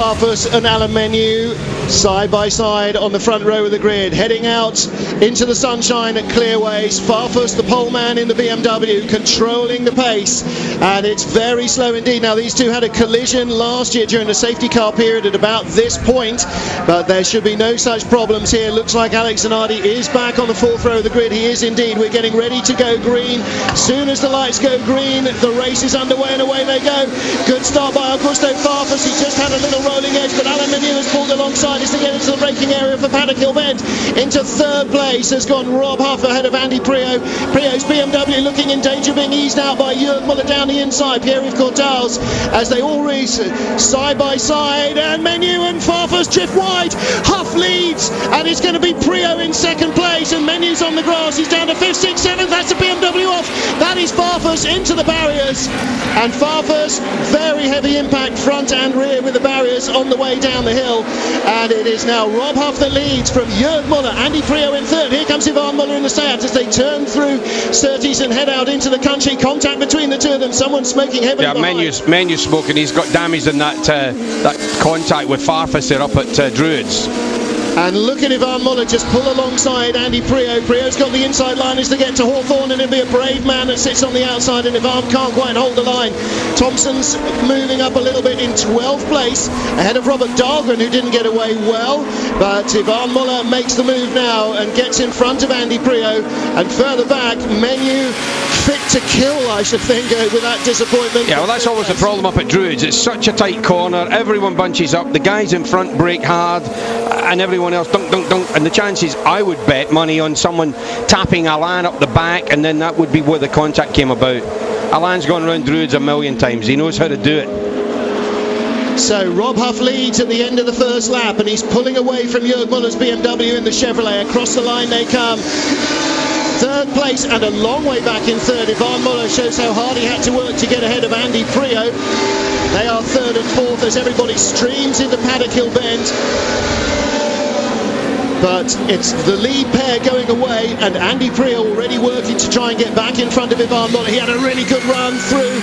Farfus and Alan Menées side by side on the front row of the grid, heading out into the sunshine at Clearways. Farfus, the pole man in the BMW, controlling the pace, and it's very slow indeed. Now, these two had a collision last year during the safety car period at about this point, but there should be no such problems here. Looks like Alex Zanardi is back on the fourth row of the grid. He is indeed. We're getting ready to go green. Soon as the lights go green, the race is underway, and away they go. Good start by Augusto Farfus. He just had a little rolling edge, but Alan Menées has pulled alongside as to get into the braking area for Paddock Hill Bend. Into third place has gone Rob Huff ahead of Andy Prio. Prio's BMW looking in danger, being eased out by Yvan Muller down the inside. Pierre-Yves Cortals as they all race side by side, and Menées and Farfus drift wide. Huff leads, and it's going to be Prio in second place, and Menées on the grass. He's down to 5th, 6th, 7th. That's the BMW off. That is Farfus into the barriers, and Farfus, very heavy impact front and rear with the barriers on the way down the hill, and it is now Rob Huff that leads from Yvan Muller. Andy Prio in third. Here comes Yvan Muller in the Seat as they turn through Surtees and head out into the country. Contact between the two of them. Someone smoking heavily. Yeah, Menées smoking. He's got damage in that contact with Farfus there up at Druids. And look at Yvan Muller just pull alongside Andy Prio. Prio's got the inside line as to get to Hawthorne, and it'll be a brave man that sits on the outside, and Yvan can't quite hold the line. Thompson's moving up a little bit in 12th place ahead of Robert Dahlgren, who didn't get away well, but Yvan Muller makes the move now and gets in front of Andy Prio, and further back Menées fit to kill, I should think, with that disappointment. Yeah, well, that's always the problem up at Druids. It's such a tight corner, everyone bunches up, the guys in front brake hard, and everyone else dunk, dunk, dunk, and the chances, I would bet money on someone tapping Alain up the back, and then that would be where the contact came about. Alain's gone round Druids a million times. He knows how to do it. So Rob Huff leads at the end of the first lap, and he's pulling away from Jörg Muller's BMW in the Chevrolet. Across the line they come. Third place and a long way back in third. Yvan Muller shows how hard he had to work to get ahead of Andy Prio. They are third and fourth as everybody streams into Paddock Hill Bend. But it's the lead pair going away, and Andy Prio already working to try and get back in front of Yvan Muller. He had a really good run through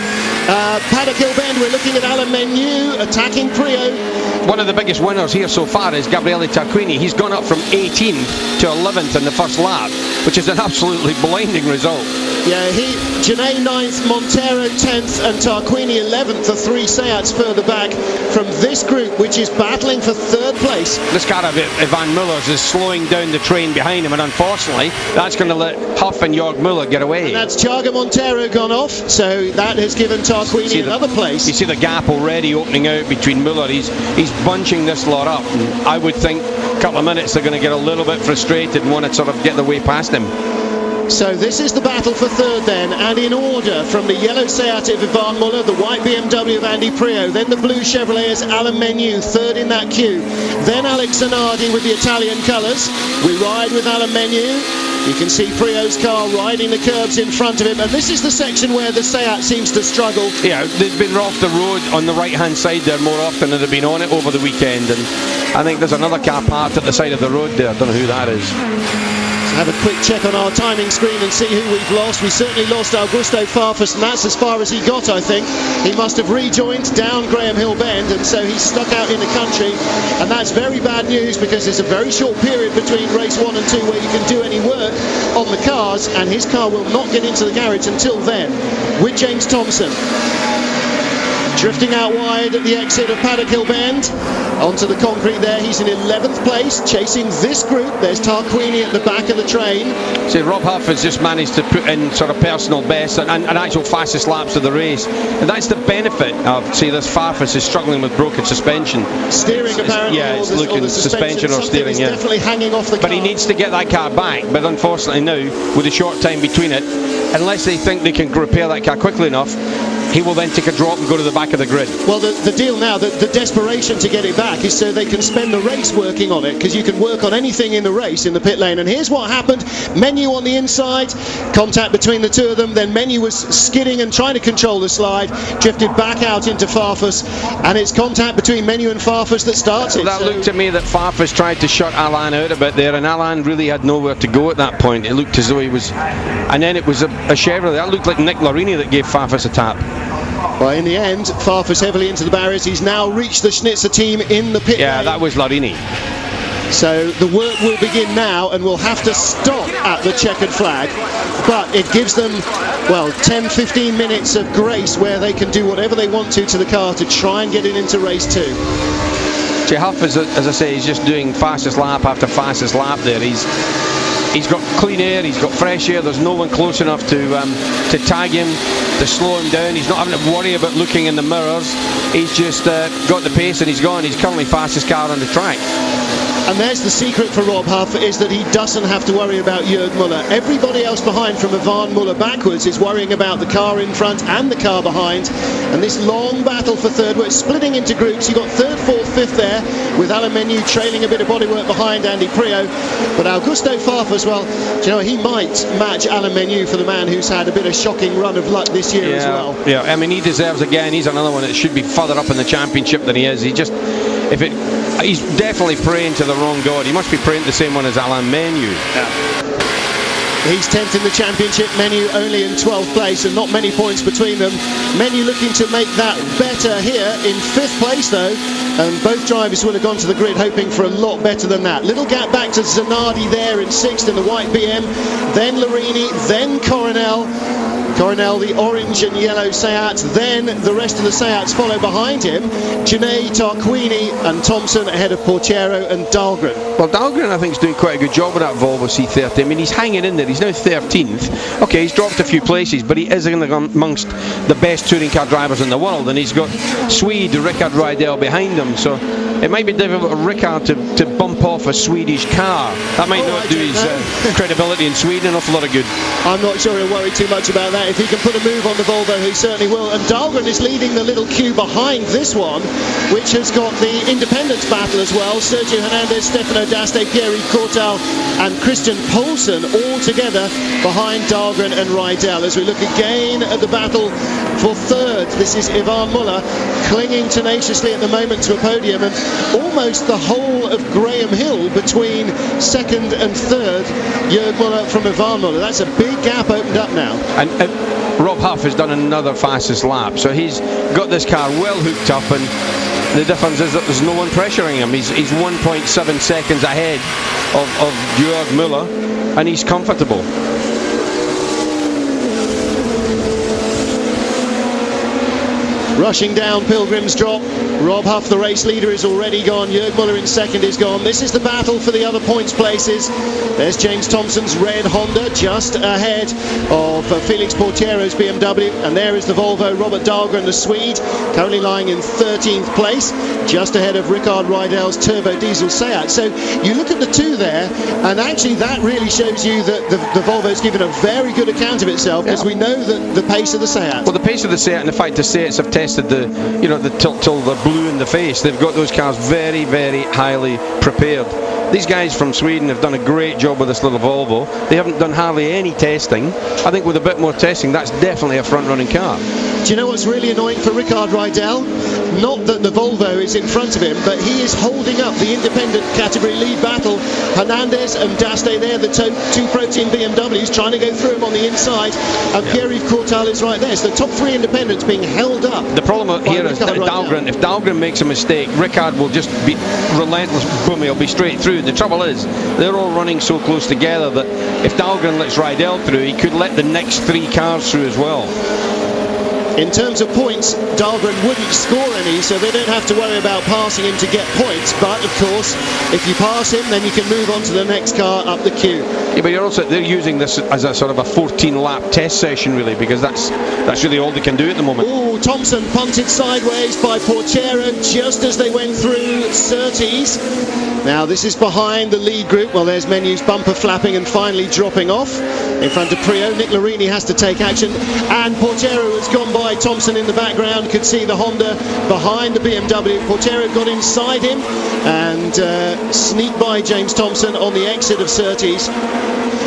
Paddock Hill Bend. We're looking at Alan Menées attacking Prio. One of the biggest winners here so far is Gabriele Tarquini. He's gone up from 18th to 11th in the first lap, which is an absolutely blinding result. Yeah, Janae 9th, Montero 10th, and Tarquini 11th, the three Seats further back from this group, which is battling for third place. This car of Yvan Muller's is slowing down the train behind him, and unfortunately that's going to let Huff and Jörg Muller get away. And that's Thiago Montero gone off, so that has given Tarquini another place. You see the gap already opening out between Muller. He's bunching this lot up, and I would think a couple of minutes they're going to get a little bit frustrated and want to sort of get their way past him. So this is the battle for third then, and in order from the yellow Seat of Yvan Muller, the white BMW of Andy Prio, then the blue Chevrolet is Alan Menées, third in that queue, then Alex Zanardi with the Italian colours. We ride with Alan Menées. You can see Prio's car riding the curbs in front of him, and this is the section where the Seat seems to struggle. Yeah, they've been off the road on the right hand side there more often than they've been on it over the weekend, and I think there's another car parked at the side of the road there. I don't know who that is. Have a quick check on our timing screen and see who we've lost. We certainly lost Augusto Farfus, and that's as far as he got, I think. He must have rejoined down Graham Hill Bend, and so he's stuck out in the country, and that's very bad news because there's a very short period between race 1 and 2 where you can do any work on the cars, and his car will not get into the garage until then. With James Thompson drifting out wide at the exit of Paddock Hill Bend onto the concrete there. He's in 11th place chasing this group. There's Tarquini at the back of the train. See, Rob Huff has just managed to put in sort of personal best and actual fastest laps of the race, and that's the benefit of, see, this Farfus is struggling with broken suspension. Steering apparently. Yeah, it's looking suspension or steering, yeah. Definitely hanging off the car. But he needs to get that car back, but unfortunately now, with a short time between it, unless they think they can repair that car quickly enough, he will then take a drop and go to the back of the grid. Well, the deal now, the desperation to get it back is so they can spend the race working on it, because you can work on anything in the race in the pit lane. And here's what happened. Menées on the inside, contact between the two of them, then Menées was skidding and trying to control the slide, drifted back out into Farfus, and it's contact between Menées and Farfus that starts it. That looked to me that Farfus tried to shut Alain out a bit there, and Alain really had nowhere to go at that point. It looked as though he was, and then it was a Chevrolet. That looked like Nick Larini that gave Farfus a tap. Well, in the end, Farfus heavily into the barriers. He's now reached the Schnitzer team in the pit Yeah, lane. that was Larini. So the work will begin now, and we'll have to stop at the checkered flag. But it gives them, well, 10-15 minutes of grace where they can do whatever they want to the car to try and get it into race 2. Huff, as I say, he's just doing fastest lap after fastest lap there. He's got clean air, he's got fresh air, there's no one close enough to tag him, to slow him down. He's not having to worry about looking in the mirrors. He's just got the pace and he's gone. He's currently fastest car on the track. And there's the secret for Rob Huff, is that he doesn't have to worry about Yvan Muller. Everybody else behind, from Yvan Muller backwards, is worrying about the car in front and the car behind. And this long battle for third, where it's splitting into groups. You've got third, fourth, fifth there, with Alain Menu trailing a bit of bodywork behind Andy Prio. But Augusto Farfus, well, do you know, he might match Alain Menu for the man who's had a bit of shocking run of luck this year as well. Yeah, I mean, he deserves, again, he's another one that should be further up in the championship than he is. He's definitely praying to the wrong god. He must be praying to the same one as Alain Menu. Yeah. He's 10th in the championship, Menu only in 12th place, and not many points between them. Menu looking to make that better here in 5th place though, and both drivers will have gone to the grid hoping for a lot better than that. Little gap back to Zanardi there in 6th in the white BM, then Larini, then Coronel, the orange and yellow Seat, then the rest of the Seats follow behind him. Janae, Tarquini and Thompson ahead of Portiero and Dahlgren. Well, Dahlgren, I think, is doing quite a good job with that Volvo C30. I mean, he's hanging in there. He's now 13th. Okay, he's dropped a few places, but he is amongst the best touring car drivers in the world, and he's got Swede Rickard Rydell behind him, so it might be difficult for Rickard to bump off a Swedish car. That might not do his credibility in Sweden an awful lot of good. I'm not sure he'll worry too much about that. If he can put a move on the Volvo, he certainly will. And Dahlgren is leading the little queue behind this one, which has got the independence battle as well. Sergio Hernandez, Stefano Daste, Pierre-Yves Courtal and Christian Poulsen all together behind Dahlgren and Rydell. As we look again at the battle for third, this is Yvan Muller clinging tenaciously at the moment to a podium, and almost the whole of Graham Hill between second and third. Jörg Muller from Yvan Muller. That's a big gap opened up now. And Rob Huff has done another fastest lap, so he's got this car well hooked up, and the difference is that there's no one pressuring him. He's 1.7 seconds ahead of Jörg Muller, and he's comfortable. Rushing down Pilgrim's Drop, Rob Huff, the race leader, is already gone. Jörg Muller in second is gone. This is the battle for the other points places. There's James Thompson's red Honda just ahead of Felix Portiero's BMW, and there is the Volvo, Robert Dahlgren, the Swede, currently lying in 13th place, just ahead of Rickard Rydell's turbo diesel Seat. So you look at the two there, and actually that really shows you that the Volvo's given a very good account of itself, because we know that the pace of the Seat. Well, the pace of the Seat, and the fact the Seats have tested the till they're blue in the face. They've got those cars very, very highly prepared. These guys from Sweden have done a great job with this little Volvo. They haven't done hardly any testing. I think with a bit more testing, that's definitely a front-running car. Do you know what's really annoying for Rickard Rydell? Not that the Volvo is in front of him, but he is holding up the independent category lead battle. Hernandez and Daste there, the two Pro-Team BMWs, trying to go through him on the inside, and Pierre-Yves Courtal is right there. So the top three independents being held up. The problem here is that Dahlgren, if Dahlgren makes a mistake, Rickard will just be relentless, boom, he'll be straight through. The trouble is, they're all running so close together that if Dahlgren lets Rydell through, he could let the next three cars through as well. In terms of points, Dahlgren wouldn't score any, so they don't have to worry about passing him to get points. But of course, if you pass him, then you can move on to the next car up the queue. Yeah, but they're using this as a sort of a 14-lap test session, really, because that's really all they can do at the moment. Oh, Thompson punted sideways by Portiero just as they went through Surtees. Now this is behind the lead group. Well, there's Menu's bumper flapping and finally dropping off in front of Prio. Nick Larini has to take action, and Portiero has gone by Thompson in the background. Could see the Honda behind the BMW. Portiero got inside him and sneaked by James Thompson on the exit of Surtees.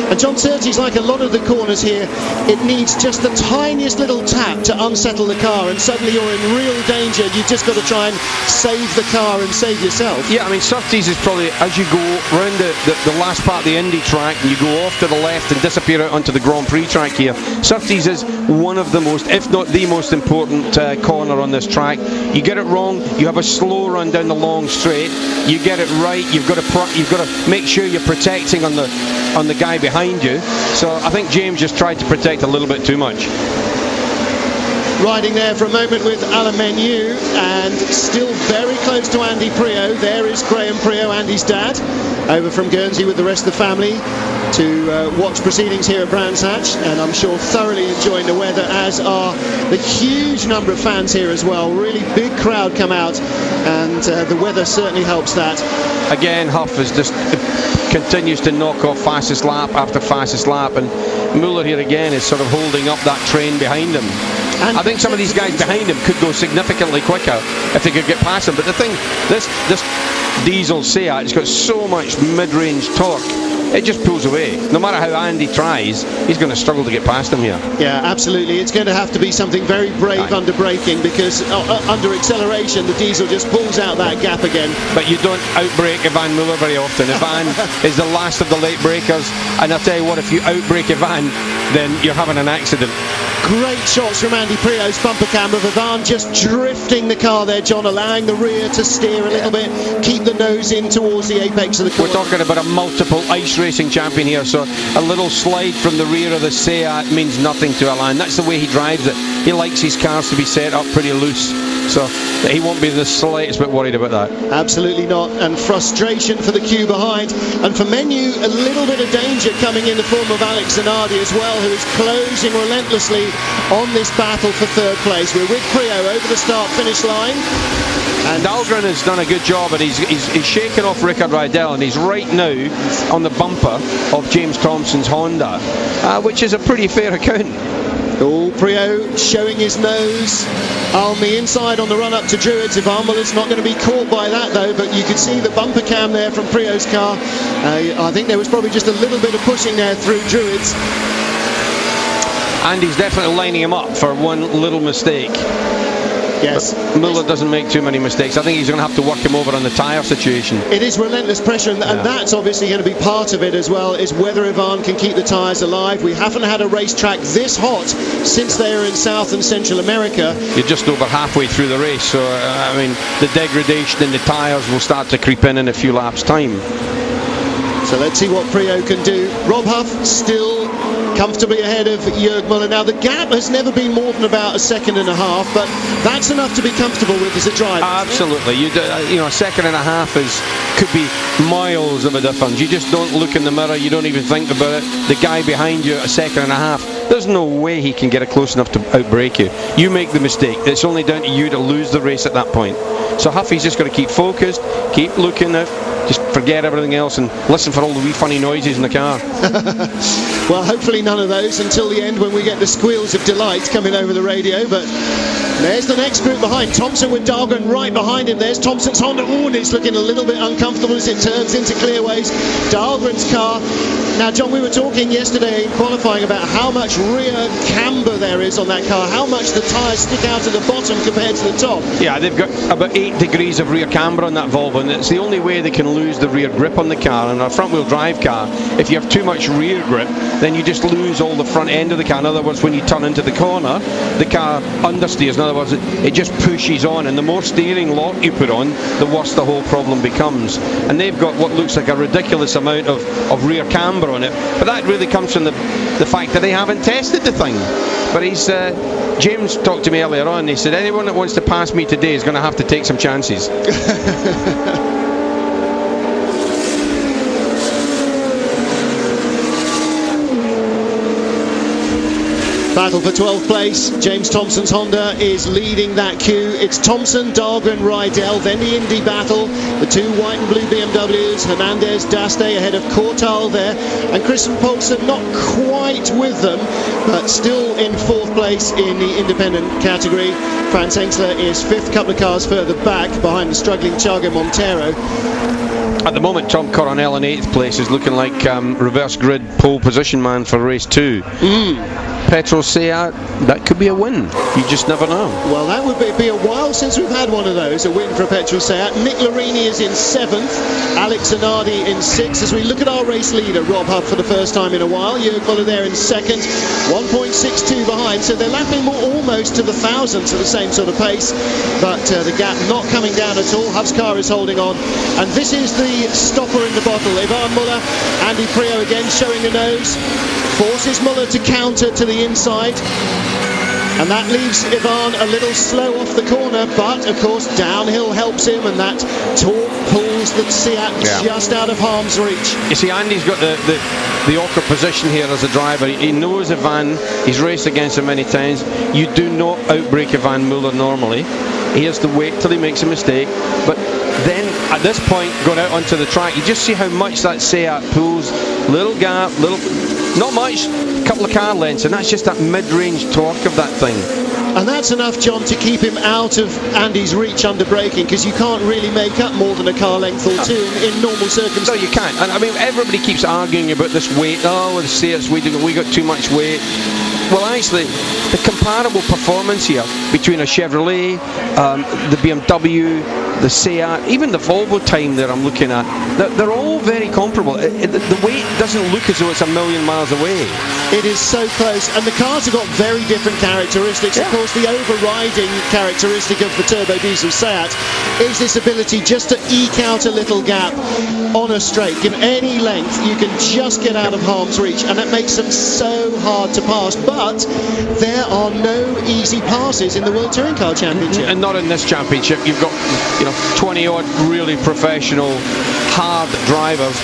And John Surtees, like a lot of the corners here, it needs just the tiniest little tap to unsettle the car, and suddenly you're in real danger. You've just got to try and save the car and save yourself. Yeah, I mean, Surtees is probably, as you go round the last part of the Indy track, and you go off to the left and disappear out onto the Grand Prix track here, Surtees is one of the most, if not the the most important corner on this track. You get it wrong, you have a slow run down the long straight. You get it right, you've got to make sure you're protecting on the guy behind you. So I think James just tried to protect a little bit too much. Riding there for a moment with Alain Menu, and still very close to Andy Priaulx. There is Graham Priaulx, Andy's dad, over from Guernsey with the rest of the family to watch proceedings here at Brands Hatch, and I'm sure thoroughly enjoying the weather, as are the huge number of fans here as well. Really big crowd come out, and the weather certainly helps that. Again, Huff is just continues to knock off fastest lap after fastest lap, and Muller here again is sort of holding up that train behind him. And I think some of these guys behind him could go significantly quicker if they could get past him. But the thing, this diesel Seat, it's got so much mid-range torque, it just pulls away. No matter how Andy tries, he's going to struggle to get past him here. Yeah, absolutely. It's going to have to be something very brave under braking, because under acceleration, the diesel just pulls out that gap again. But you don't outbrake Yvan Muller very often. Yvan is the last of the late breakers, and I'll tell you what, if you outbrake Yvan, then you're having an accident. Great shots from Andy Priaulx's bumper camera. Yvan just drifting the car there, John, allowing the rear to steer a little bit, keep the nose in towards the apex of the corner. We're talking about a multiple ice racing champion here, so a little slide from the rear of the Seat means nothing to Alain. That's the way he drives it. He likes his cars to be set up pretty loose, so he won't be the slightest bit worried about that. Absolutely not. And frustration for the queue behind, and for Menu a little bit of danger coming in the form of Alex Zanardi as well, who is closing relentlessly on this battle for third place. We're with Priaulx over the start finish line, and Dahlgren has done a good job, and he's shaken off Rickard Rydell, and he's right now on the bumper of James Thompson's Honda, which is a pretty fair account. Oh, Priaulx showing his nose on the inside on the run up to Druids. Yvan Muller's not going to be caught by that though, but you could see the bumper cam there from Priaulx's car. I think there was probably just a little bit of pushing there through Druids. And he's definitely lining him up for one little mistake. Yes. But Muller doesn't make too many mistakes. I think he's going to have to work him over on the tyre situation. It is relentless pressure, and that's obviously going to be part of it as well, is whether Yvan can keep the tyres alive. We haven't had a racetrack this hot since they were in South and Central America. You're just over halfway through the race, so I mean, the degradation in the tyres will start to creep in a few laps' time. So let's see what Priaulx can do. Rob Huff still comfortably ahead of Jürg Muller. Now the gap has never been more than about a second and a half, but that's enough to be comfortable with as a driver. Absolutely. You know, a second and a half could be miles of a difference. You just don't look in the mirror, you don't even think about it. The guy behind you, a second and a half, there's no way he can get it close enough to outbrake you. You make the mistake. It's only down to you to lose the race at that point. So Huffy's just got to keep focused, keep looking out, just forget everything else and listen for all the wee funny noises in the car. Well, hopefully none of those until the end, when we get the squeals of delight coming over the radio. But there's the next group behind. Thompson with Dahlgren right behind him. There's Thompson's Honda. Oh, and it's looking a little bit uncomfortable as it turns into clearways. Dahlgren's car. Now, John, we were talking yesterday in qualifying about how much rear camber there is on that car, how much the tyres stick out at the bottom compared to the top. Yeah, they've got about 8 degrees of rear camber on that Volvo, and it's the only way they can lose the rear grip on the car. And a front-wheel drive car, if you have too much rear grip, then you just lose all the front end of the car. In other words, when you turn into the corner, the car understeers. In other words, it just pushes on, and the more steering lock you put on, the worse the whole problem becomes. And they've got what looks like a ridiculous amount of rear camber on it, but that really comes from the fact that they haven't tested the thing. But James talked to me earlier on, and he said anyone that wants to pass me today is going to have to take some chances. Battle for 12th place. James Thompson's Honda is leading that queue. It's Thompson, Dahlgren, Rydell, then the Indy battle. The two white and blue BMWs, Hernandez, Daste ahead of Courtal there, and Christian Poulsen not quite with them, but still in 4th place in the independent category. Franz Hensler is 5th, couple of cars further back behind the struggling Thiago Monteiro. At the moment, Tom Coronel in 8th place is looking like reverse grid pole position man for race 2. petrol Seat, that could be a win. You just never know. Well, that would be a while since we've had one of those, a win for a petrol Seat. Nick Larini is in 7th, Alex Zanardi in 6th. As we look at our race leader, Rob Huff, for the first time in a while, Jürgen Muller there in 2nd, 1.62 behind, so they're lapping almost to the thousandths at the same sort of pace, but the gap not coming down at all. Huff's car is holding on, and this is the stopper in the bottle. Yvan Muller, Andy Prio again showing the nose, forces Muller to counter to the inside, and that leaves Yvan a little slow off the corner, but of course downhill helps him, and that torque pulls the Seat just out of harm's reach. You see, Andy's got the awkward position here as a driver. He knows Yvan, he's raced against him many times. You do not outbrake Yvan Muller normally. He has to wait till he makes a mistake, but then at this point going out onto the track, you just see how much that Seat pulls. Little gap, not much, couple of car lengths, and that's just that mid-range torque of that thing. And that's enough, John, to keep him out of Andy's reach under braking, because you can't really make up more than a car length or two in normal circumstances. No, you can't. And I mean, everybody keeps arguing about this weight. Oh, the Seats, we got too much weight. Well, actually, the comparable performance here between a Chevrolet, the BMW, the Seat, even the Volvo time that I'm looking at, they're all very comparable. The weight doesn't look as though it's a million miles away. It is so close, and the cars have got very different characteristics. Of course, the overriding characteristic of the turbo diesel Seat is this ability just to eke out a little gap on a straight. Give any length, you can just get out of harm's reach, and that makes them so hard to pass. But there are no easy passes in the World Touring Car Championship. And not in this championship. You've got 20 odd really professional, hard drivers.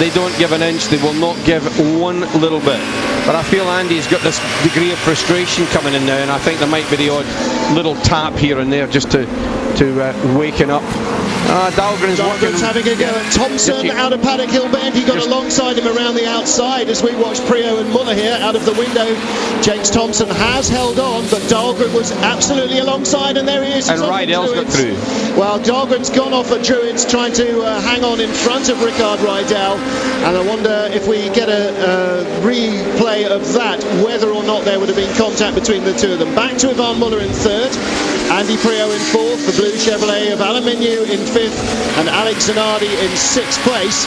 They don't give an inch, they will not give one little bit. But I feel Andy's got this degree of frustration coming in now, and I think there might be the odd little tap here and there just to waken up. Dahlgren's having a go at Thompson out of Paddock Hill Bend. He got alongside him around the outside as we watch Prio and Muller here out of the window. James Thompson has held on, but Dahlgren was absolutely alongside, and there he is. And Rydell's got through. Well, Dahlgren's gone off at Druids, trying to hang on in front of Rickard Rydell, and I wonder if we get a replay of that, whether or not there would have been contact between the two of them. Back to Yvan Muller in 3rd, Andy Prio in 4th, the blue Chevrolet of Alain Menu in 5th, and Alex Zanardi in 6th place,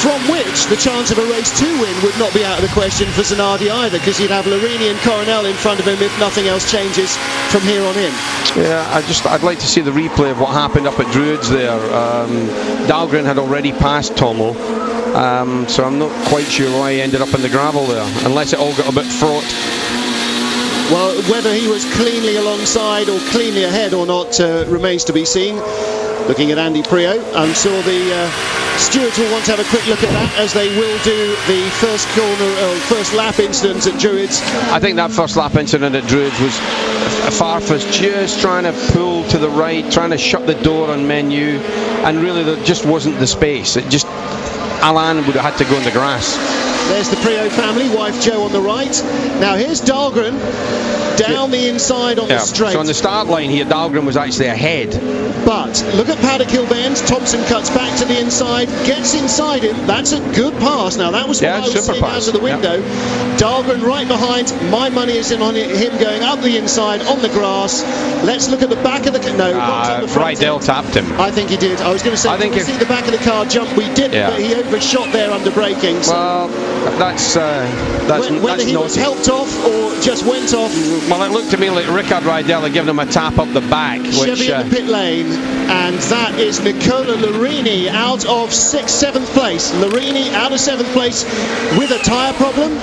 from which the chance of a race 2 win would not be out of the question for Zanardi either, because he'd have Larini and Coronel in front of him if nothing else changes from here on in. Yeah, I'd like to see the replay of what happened up at Druids there. Dahlgren had already passed Tommel, so I'm not quite sure why he ended up in the gravel there, unless it all got a bit fraught. Well, whether he was cleanly alongside or cleanly ahead or not remains to be seen. Looking at Andy Prio, I'm sure the stewards will want to have a quick look at that, as they will do the first lap incident at Druids. I think that first lap incident at Druids was Farfus just trying to pull to the right, trying to shut the door on Menu, and really there just wasn't the space. Alain would have had to go in the grass. There's the Prio family, wife Jo on the right. Now here's Dahlgren down the inside on the straight. So on the start line here, Dahlgren was actually ahead. But look at Paddock Hill Bend. Thompson cuts back to the inside, gets inside him. That's a good pass. Now that was what I was seeing out of the window. Dahlgren right behind. My money is in on him going up the inside on the grass. Let's look at the back of the car. No, not on the front. Rydell tapped him. I think he did. I was going to say, I think see the back of the car jump. We didn't, but he overshot there under braking. So well, that's whether he was helped off or just went off. Well, it looked to me like Rickard Rydell had given him a tap up the back. Chevy in the pit lane, and that is Nicola Larini out of 6th, 7th place. Larini out of 7th place with a tyre problem.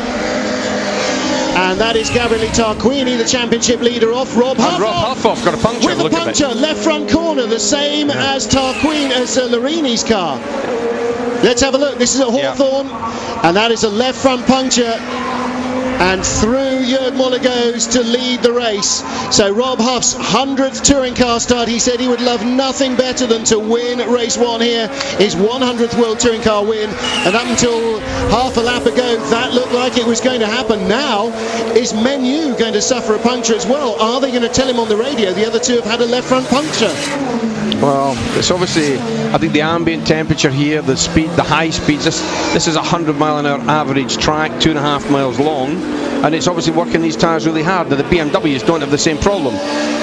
And that is Gabriele Tarquini, the championship leader, off. Rob Huff got a puncture. With a puncture, left front corner, the same as Tarquini, as Larini's car. Let's have a look. This is at Hawthorne, and that is a left front puncture. And through Jürgen Muller goes to lead the race. So Rob Huff's 100th touring car start. He said he would love nothing better than to win race 1 here. His 100th World Touring Car win. And up until half a lap ago, that looked like it was going to happen. Now, is Menu going to suffer a puncture as well? Are they going to tell him on the radio the other two have had a left front puncture? Well, it's obviously, I think the ambient temperature here, the speed, the high speeds, this is a 100 mile an hour average track, 2.5 miles long. and it's obviously working these tyres really hard. Now the BMWs don't have the same problem.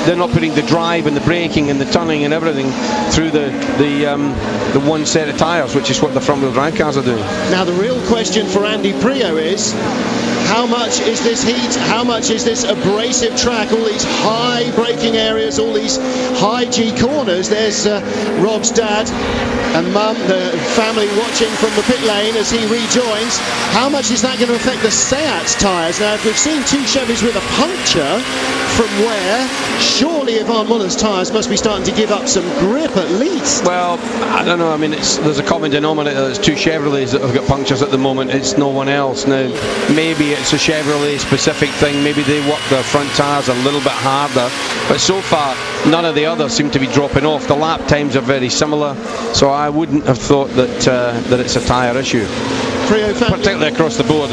They're not putting the drive and the braking and the turning and everything through the one set of tyres, which is what the front-wheel drive cars are doing. Now the real question for Andy Prio is, how much is this heat? How much is this abrasive track? All these high braking areas, all these high G corners. There's Rob's dad and mum, the family watching from the pit lane as he rejoins. How much is that going to affect the Seat's tyres? Now, if we've seen two Chevys with a puncture from where, surely Yvan Muller's tyres must be starting to give up some grip at least. Well, I don't know. I mean, there's a common denominator. There's two Chevrolets that have got punctures at the moment. It's no one else. Now, maybe it's a Chevrolet specific thing. Maybe they work their front tyres a little bit harder. But so far, none of the others seem to be dropping off. The lap times are very similar. So I wouldn't have thought that it's a tyre issue. Prio family, particularly across the board.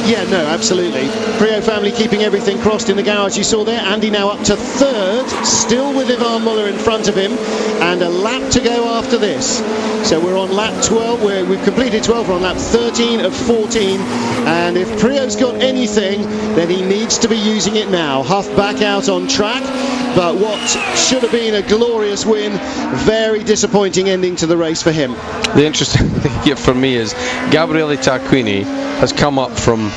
Yeah, no, absolutely. Prio family keeping everything crossed in the garage. You saw there, Andy now up to third, still with Yvan Muller in front of him, and a lap to go after this. So we're on lap 12, we've completed 12, we're on lap 13 of 14, and if Prio's got anything, then he needs to be using it now. Huff back out on track, but what should have been a glorious win, very disappointing ending to the race for him. The interesting thing here for me is Gabriele Tarquini has come up from,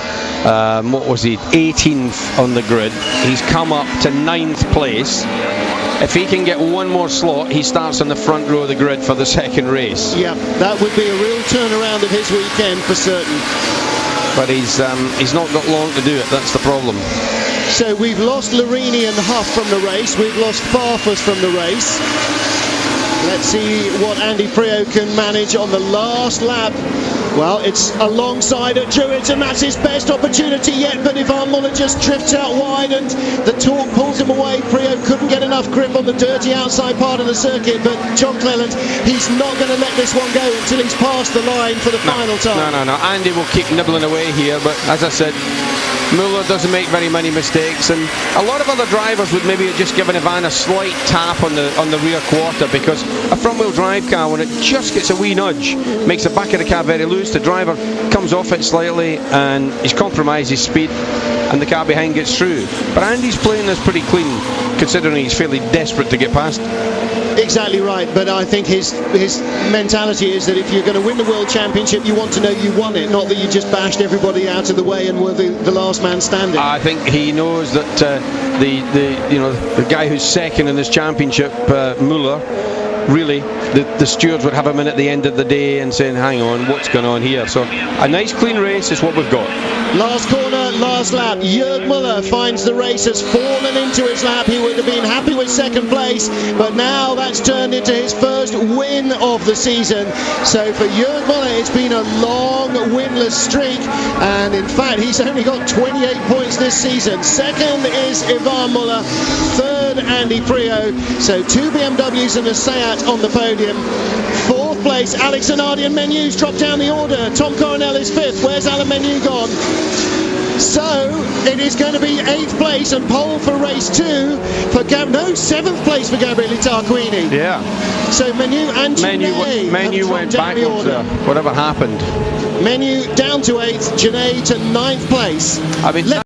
what was he, 18th on the grid. He's come up to 9th place. If he can get one more slot, he starts on the front row of the grid for the second race. Yeah, that would be a real turnaround of his weekend for certain. But he's not got long to do it, that's the problem. So we've lost Larini and Huff from the race, we've lost Farfus from the race. Let's see what Andy Prio can manage on the last lap. Well, it's alongside at Druids, and that's his best opportunity yet, but Yvan Muller just drifts out wide and the torque pulls him away. Prio couldn't get enough grip on the dirty outside part of the circuit, but John Cleland, he's not going to let this one go until he's passed the line for the final time. No. Andy will keep nibbling away here, but as I said, Muller doesn't make very many mistakes, and a lot of other drivers would maybe have just given Yvan a slight tap on the rear quarter, because a front-wheel drive car, when it just gets a wee nudge, makes the back of the car very loose. The driver comes off it slightly and he's compromised his speed, and the car behind gets through. But Andy's playing this pretty clean, considering he's fairly desperate to get past. Exactly right, but I think his mentality is that if you're going to win the World Championship, you want to know you won it, not that you just bashed everybody out of the way and were the last man standing. I think he knows that the guy who's second in this championship, Muller, really, the stewards would have him in at the end of the day and saying, hang on, what's going on here? So a nice clean race is what we've got. Last corner, last lap. Yvan Muller finds the race has fallen into his lap. He would have been happy with second place, but now that's turned into his first win of the season. So for Yvan Muller, it's been a long winless streak, and in fact, he's only got 28 points this season. Second is Yvan Muller, third Andy Prio. So two BMWs and a Seat on the podium. Fourth place, Alex Zanardi and Menu's dropped down the order. Tom Coronel is fifth. Where's Alan Menu gone? So it is going to be 8th place and pole for race 2 for 7th place for Gabriele Tarquini. Yeah. So Menu and Menu went backwards there. Whatever happened. Menu down to 8th, Janae to 9th place. I mean.